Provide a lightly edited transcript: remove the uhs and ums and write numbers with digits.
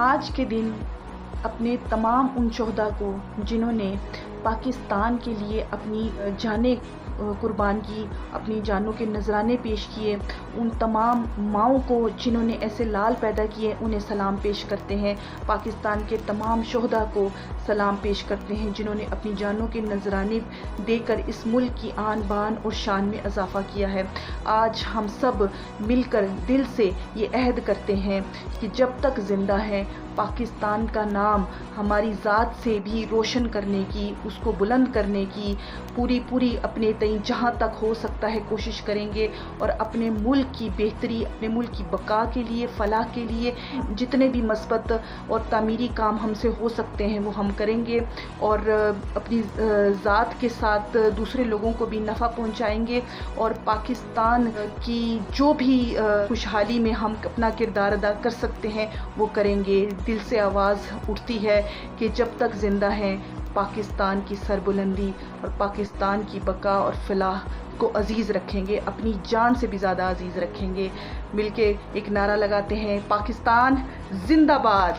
آج کے دن اپنے تمام ان شہداء کو جنہوں نے پاکستان کے لیے اپنی جانیں قربان کی، اپنی جانوں کے نذرانے پیش کیے، ان تمام ماؤں کو جنہوں نے ایسے لال پیدا کیے انہیں سلام پیش کرتے ہیں۔ پاکستان کے تمام شہداء کو سلام پیش کرتے ہیں جنہوں نے اپنی جانوں کے نذرانے دے کر اس ملک کی آن بان اور شان میں اضافہ کیا ہے۔ آج ہم سب مل کر دل سے یہ عہد کرتے ہیں کہ جب تک زندہ ہیں پاکستان کا نام ہماری ذات سے بھی روشن کرنے کی، اس کو بلند کرنے کی پوری اپنے تئیں جہاں تک ہو سکتا ہے کوشش کریں گے، اور اپنے ملک کی بہتری، اپنے ملک کی بقا کے لیے، فلاح کے لیے جتنے بھی مثبت اور تعمیری کام ہم سے ہو سکتے ہیں وہ ہم کریں گے، اور اپنی ذات کے ساتھ دوسرے لوگوں کو بھی نفع پہنچائیں گے، اور پاکستان کی جو بھی خوشحالی میں ہم اپنا کردار ادا کر سکتے ہیں وہ کریں گے۔ دل سے آواز اٹھتی ہے کہ جب تک زندہ ہیں پاکستان کی سربلندی اور پاکستان کی بقا اور فلاح کو عزیز رکھیں گے، اپنی جان سے بھی زیادہ عزیز رکھیں گے۔ مل کے ایک نعرہ لگاتے ہیں، پاکستان زندہ باد۔